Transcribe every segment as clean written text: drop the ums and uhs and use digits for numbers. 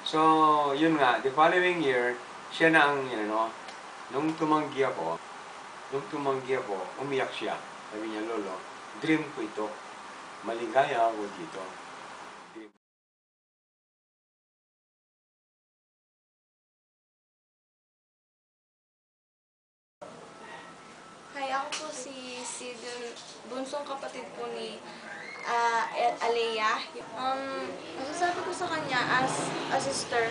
So, yun nga, the following year, siya na ang, nung tumanggi ako, umiyak siya. Sabi niya, Lolo, dream ko ito. Maligaya ako dito. Hi, ako po si Sid, bunsong kapatid po ni Alea. Masasabi ko sa kanya as a sister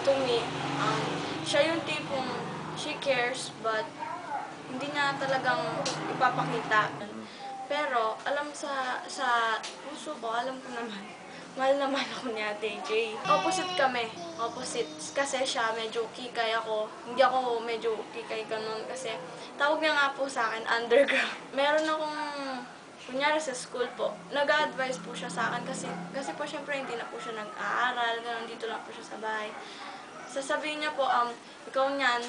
to me, siya yung tipong she cares but hindi niya talagang ipapakita. Pero alam sa puso ko, alam ko naman, mahal naman ako ni Ate J. Opposite kami. Opposite. Kasi siya medyo kikay ako. Hindi ako medyo kikay ganun. Kasi tawag niya nga po sa akin, underground. Meron akong, kunyari sa school po, nag-a-advise po siya sa akin kasi po syempre hindi na po siya nag-aaral. Ganun, dito lang po siya sa bahay. Sasabihin niya po, ikaw niyan,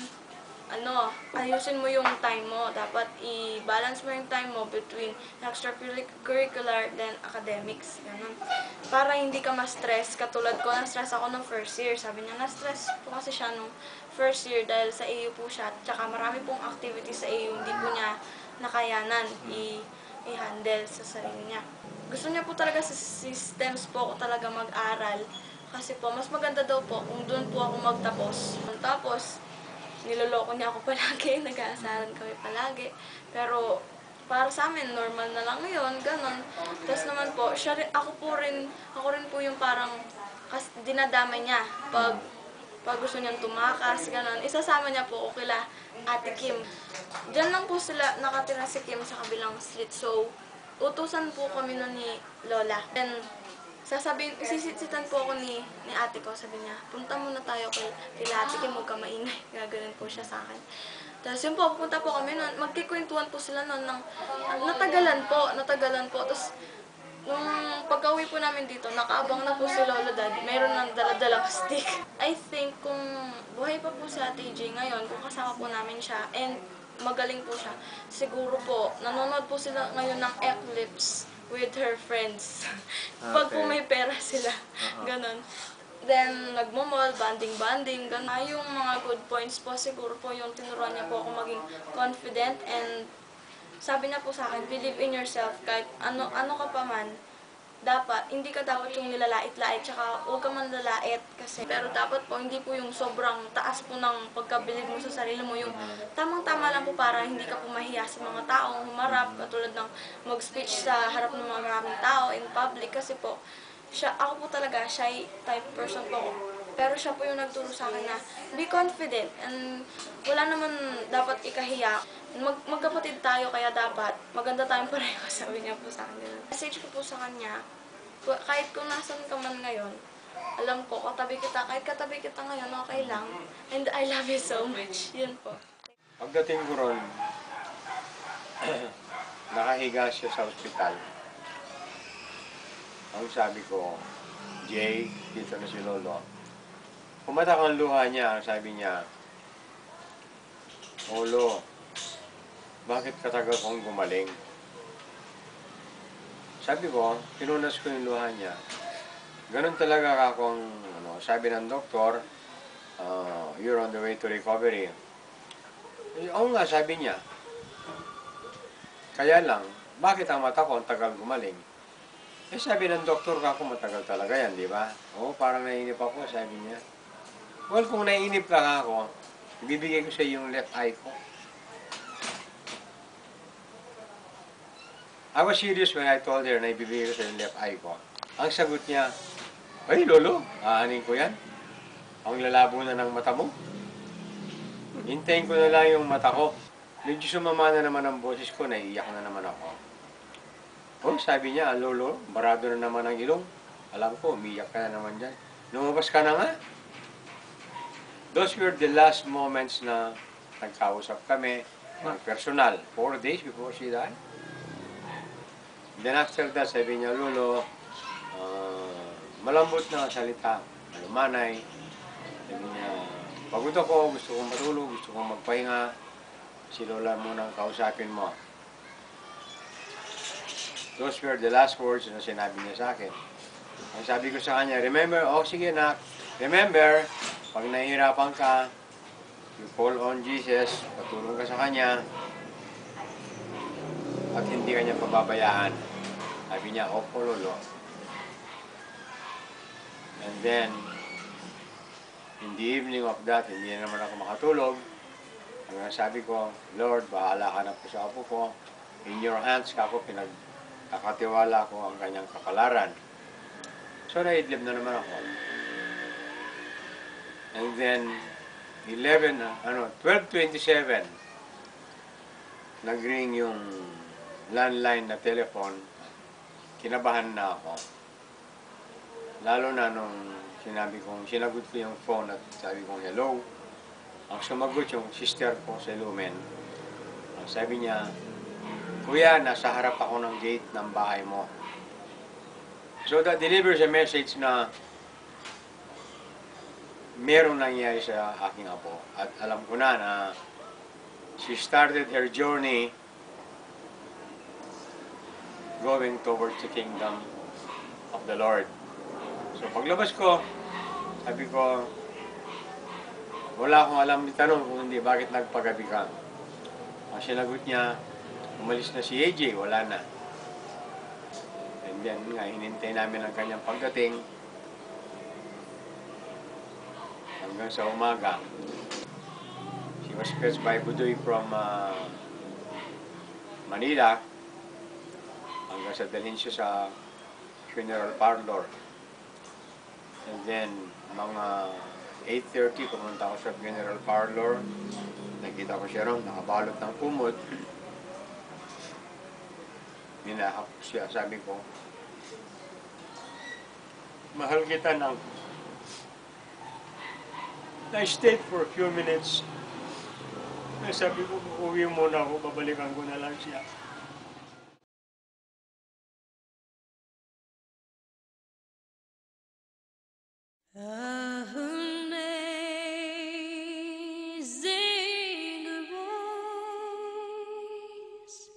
ayusin mo yung time mo. Dapat i-balance mo yung time mo between extracurricular then academics. Ganun. Para hindi ka ma-stress. Katulad ko, na-stress ako nung first year. Sabi niya, na-stress po kasi siya nung first year dahil sa AU po siya. Tsaka marami pong activities sa AU. Hindi po niya nakayanan i-handle sa sarili niya. Gusto niya po talaga sa systems po ako talaga mag-aral. Kasi po, mas maganda daw po kung doon po ako magtapos. Tapos, niloloko niya ako palagi, nag-aasaran kami palagi. Pero para sa amin, normal na lang yun, ganun. Tapos naman po, ako rin po yung parang dinadamay niya pag gusto niyang tumakas, ganun. Isasama niya po ako kila Ate Kim. Diyan lang po sila nakatira si Kim sa kabilang street. So, utusan po kami nun ni Lola. Then, isisitan po ako ni ate ko, sabi niya, punta muna tayo kay ate Kim, huwag ka maingay. Gagawin po siya sa akin. Tapos yun po, pupunta po kami nun, magkikwentuhan po sila nun ng natagalan po. Tapos, nung pagka-uwi po namin dito, nakaabang na po si Lolo Dad, meron ng daladalang stick. I think kung buhay pa po si Ate J ngayon, kung kasama po namin siya, and magaling po siya, siguro po, nanonood po sila ngayon ng Eclipse with her friends. Pag po may pera sila, ganon. Then, nagmamall, banding-banding, ganun. Yung mga good points po, siguro po yung tinuruan niya po ako maging confident and sabi na po sa akin, believe in yourself, kahit ano ka pa man, hindi ka dapat yung nilalait-lait, tsaka huwag ka man lalait kasi. Pero dapat po, hindi po yung sobrang taas po ng pagkabilib mo sa sarili mo, yung tamang-tama lang po para hindi ka po mahiya sa mga taong humarap, katulad ng mag-speech sa harap ng mga maraming tao in public kasi po, ako po talaga, shy type person po. Pero siya po yung nagturo sa akin na be confident and wala naman dapat ikahiya. Magkapatid tayo kaya dapat maganda tayong pareho, sabi niya po sa akin. Message ko po sa kanya, kahit kung nasan ka man ngayon, alam ko, kahit katabi kita ngayon, okay lang. And I love you so much. Yun po. Pagdating ko ron, nakahiga siya sa ospital. Ang sabi ko, Jay, dito na si Lolo. Pumatak ang luha niya, ang sabi niya, Lolo, bakit katagal kong gumaling? Sabi ko, pinunas ko yung luha niya. Ganun talaga akong, sabi ng doktor, you're on the way to recovery. Oo nga, sabi niya. Kaya lang, bakit ang mata ko ang tagal gumaling? Sabi ng doktor ka ako, matagal talaga yan, di ba? Oo, parang naiinip ako, sabi niya. Well, kung naiinip ka ako, ibibigay ko sa yung left eye ko. I was serious when I told her na ibibigay ko sa yung left eye ko. Ang sagot niya, ay, Lolo, aanin ko yan. Ang lalabo na ng mata mo. Hintayin ko na lang yung mata ko. Medyo sumama na naman ang boses ko, naiiyak na naman ako. Oh, sabi niya, Lolo, barado na naman ang ilong. Alam ko, umiyak ka na naman dyan. Lumabas ka na nga. Those were the last moments na nagkausap kami ng personal. 4 days before she died. Then after that, sabi niya, Lolo, malambot na salita, malumanay. Sabi niya, pagod ako, gusto kong matulog, gusto kong magpahinga. Si Lola muna kausapin mo. Those were the last words na sinabi niya sa akin. Ang sabi ko sa kanya, remember, sige na, remember, pag nahihirapan ka, you call on Jesus, patulong ka sa Kanya, at hindi Kanya pababayaan. Sabi niya, opo, Lolo. And then, in the evening of that, hindi na naman ako makatulog. Hanggang sabi ko, Lord, bahala ka na po sa apo ko. In your hands ka ako, pinagkakatiwala ko ang kanyang kapalaran. So, naidlip na naman ako. And then, 12:27, nag-ring yung landline na telephone, kinabahan na ako. Lalo na nung sinagot ko yung phone at sabi kong hello. Ang sumagot yung sister ko sa Lumen. Ang sabi niya, Kuya, nasa harap ako ng gate ng bahay mo. So that delivers a message na merong nangyari sa aking apo. At alam ko na she started her journey going towards the kingdom of the Lord. So paglabas ko, sabi ko, wala akong alam ni tanong kung hindi bakit nagpagabi ka. Ang sinagot niya, umalis na si AJ, wala na. And then nga, hinintay namin ang kanyang pagdating hanggang sa umaga. She was fetched by Budoy from Manila hanggang sa dalhin siya sa funeral parlor. And then, mga 8:30, pumunta ako sa funeral parlor. Nakita ko siya ron, nakabalot ng kumot. Ninahap siya, sabi ko, mahal kita nang. I stayed for a few minutes. Sabi ko, uwi muna ako, babalikan ko na lang siya. Amazing grace,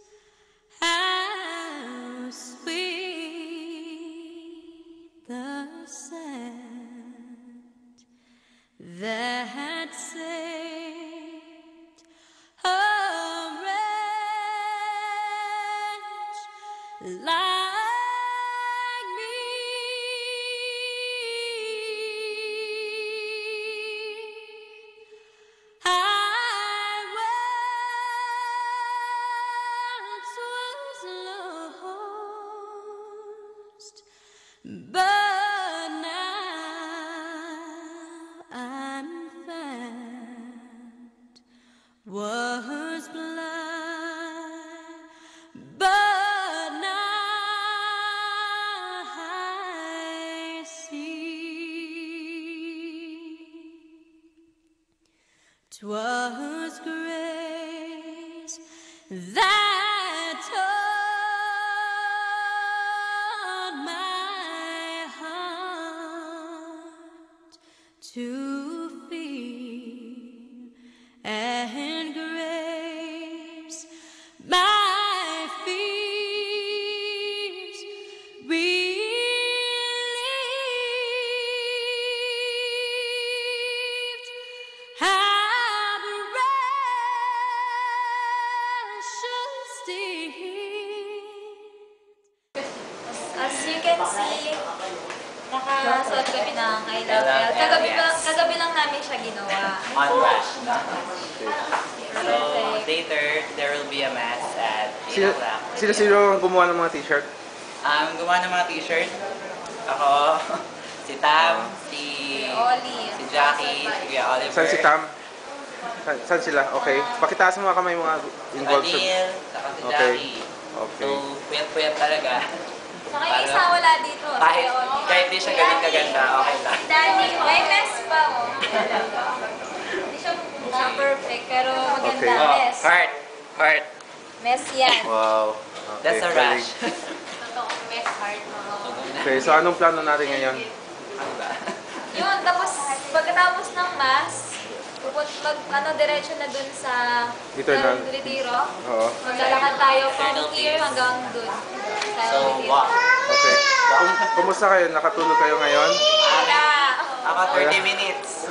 how sweet the sound that saved a wretch like me. I once was lost, but now I'm found. Was blind, but now I see. 'Twas grace that taught my heart to feel, and grace my fears relieved. How precious dear. As you can see, nakasuot kami ng I Love Bell. Kagabi lang namin siya ginawa. Unwashed. So Perfect. later, there will be a mass at 8 Sino, o'clock. sino ang gumawa ng mga t-shirt? Gumawa ng mga t-shirt. Ako, si Tam, si Oli. Jackie, si Kuya Oliver. Saan si Tam? Saan sila? Okay. Pakitaas mo nga kamay mga involved sa... Anil, saka si Okay. Jackie. Okay. So, puyat-puyat talaga. Saka yung isa wala dito. Kahit, Si Oli. kahit di siya ganun kaganda, okay lang. Danny, may mess pa oh. Hindi siya perfect, pero maganda. Okay. Oh, Mess. heart. Mess yan. Wow. Okay, That's a galing. rush. Totoong mess heart mo. Okay, so anong plano natin ngayon? Yun, tapos pagkatapos ng mass, diretso na dun sa Eternal. Retiro. Oo. Maglalakad tayo from Eternal here peace. hanggang dun. Sa So, Retiro. walk. Okay. Kumusta kayo? Nakatulog kayo ngayon? Ako 30 minutes.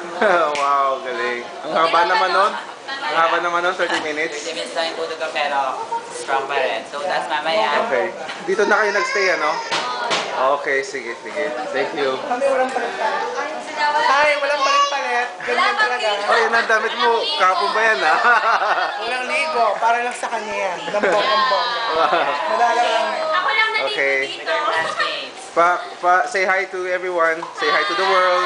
Wow, galing. Ang haba naman nun. Ang haba naman nun, 30 minutes. 30 minutes lang yung tulog ko pero strong pa rin. So that's mamaya. Okay. Dito na kayo nagstay, ano? Okay, sige, sige. Thank you. Ay, walang palit-palit. Ganyan talaga. Oh, yun ang damit mo. Kapon ba yan, ha? Walang ligo. Para lang sa kanya yan. Lambong-lambong. Madala lang. Okay. Classmates. Say hi to everyone. Say hi to the world.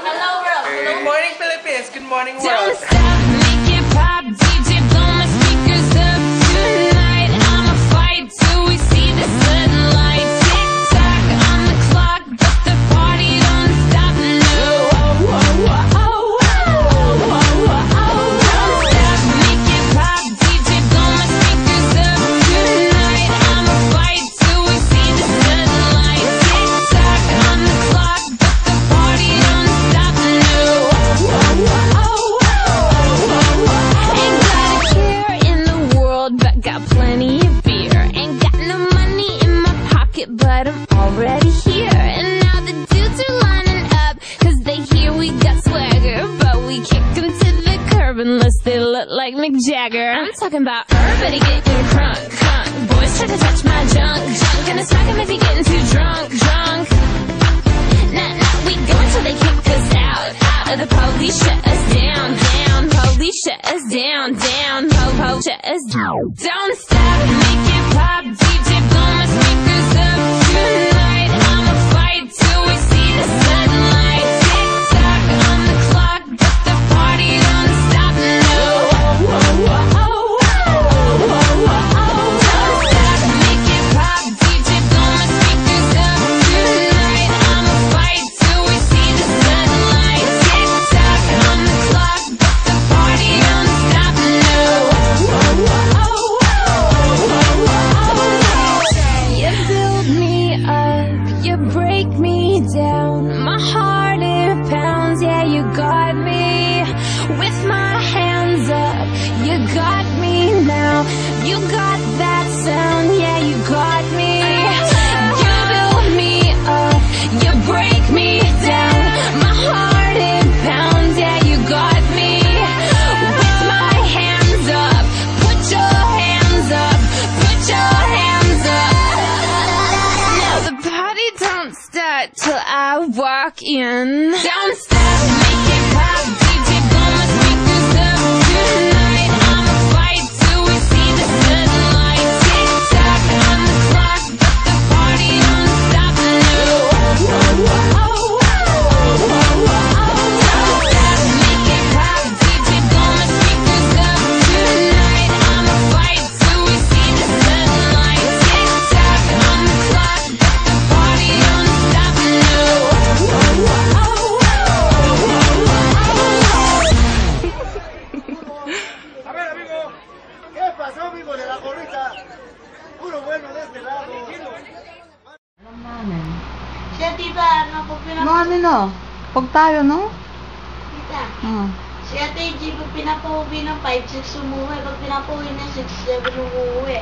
Hello, world. Okay. Good morning, Philippines. Good morning, Don't world. stop, make it pop, DJ blow my speakers up tonight. I'ma fight till we see the sunlight. Tick tock on the clock, but the party don't stop. No. Don't stop, make it pop, DJ blow my speakers up tonight. I'ma fight till we see the sunlight. Tick tock on the clock, but the party don't stop. No. Ain't got a care in the world, but got plenty of beer. Ain't got no money in my pocket, but I'm already here. And now the dudes are lining up, cause they hear we got swagger. But we kick them to the curb unless they look like Mick Jagger. I'm talking about everybody getting crunk, crunk. Boys try to touch my junk, junk. Gonna smack him if he getting too drunk, drunk. Nah, nah, we go until they kick us out, out. Or the police shut us down, down. Police shut us down, down. Po, shut us down. Don't stop, make it pop, DJ blow my speakers up tonight. I'ma fight till we see the sunlight. Tick tock on the clock, but the party don't stop. No. Don't stop, make it pop, DJ blow my speakers up tonight. I'ma fight till we see the sunlight. Tick tock on the clock, but the party don't stop. No. You build me up, you break me down. My heart it pounds, yeah, you got me. With my hands up, you got me now. You got that sound, yeah, you got me. You build me up, you break me down. My heart it pounds, yeah, you got me. With my hands up, put your hands up, put your hands up. Now the party don't start till I walk in. Don't stop, make it pop, DJ blow my speakers up tonight. I'ma fight till we see the sunlight. Tick tock on the clock, but the party don't stop. No. Don't stop, make it pop, DJ blow my speakers up tonight. I'ma fight till we see the sunlight. Tick tock on the clock, but the party don't stop. No. A ver, amigo, ¿qué pasó, amigo de la gorrita? Puro bueno de este lado. Siya, tita, ano po No, ano no? Pag tayo, no? Tita, Hmm. si Ate G, pag pinapauwi ng 5-6 umuwi, pag pinapauwi ng 6-7 umuwi.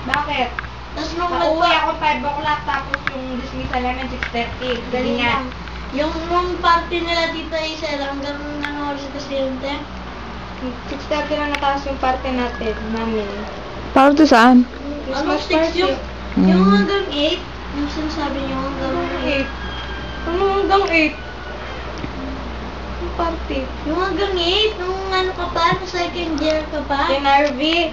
Bakit? Tapos nung Pauwi ako 5 o'clock tapos yung dismissal namin 6:30. Galing Ganyan. lang. Yung nung party nila Tita Isel, hanggang ano oras kasi yung te? 6:30 na natapos yung party namin. Para to saan? Ano, 6 yung? Mm. Yung hanggang 8? Yung sinasabi niyo hanggang 8? Ano hanggang 8? Yung party. Yung hanggang 8? Nung ano ka pa? Nung second year ka pa? Kay Narvi.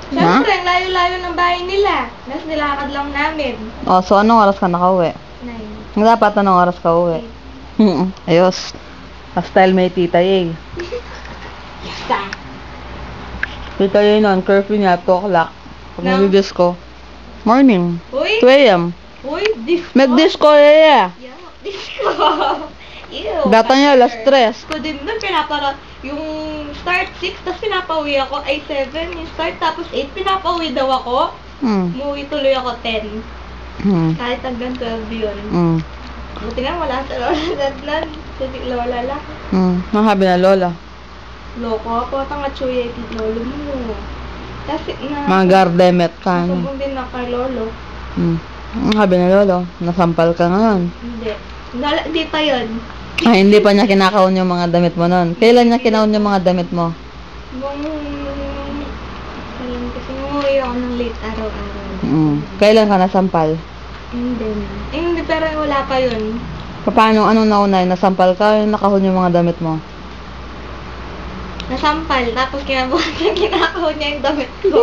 Siyempre, ang layo-layo ng bahay nila. Nas nilakad lang namin. Oh, so anong oras ka nakauwi? 9. Dapat anong oras ka uwi? Ayos. Style may tita Yay. Basta. Tita Yay nun, curfew niya, 2 o'clock. Pag No. mag-disco. Morning. Uy! 2 a.m. Uy! Disco! Mag-disco, yeah. Yeah, disco! Ew! Gata niya, alas 3. Disco din doon, yung start 6, tapos pinapauwi ako, ay 7, yung start, tapos 8, pinapauwi daw ako. Umuwi tuloy ako 10. Kahit hanggang 12 yun. Buti nga wala sa lola dadlan. Kasi lola lang. Ang habi na lola. Loko ako, tanga chuya, lolo mo. Kasi Mga gardemet ka. ano. Nakabong din na kay lolo. Sabi na lolo, nasampal ka ngayon. Hindi pa yun. Ay, hindi pa niya kinakaon yung mga damit mo nun. Kailan niya kinaon yung mga damit mo? Kasi umuwi ako ng late araw-araw. Kailan ka nasampal? Hindi na. Hindi, pero wala pa yun. Paano, anong nauna? Nasampal ka, yung nakahon yung mga damit mo? Nasampal, tapos kinabukasan kinakaon niya yung damit ko.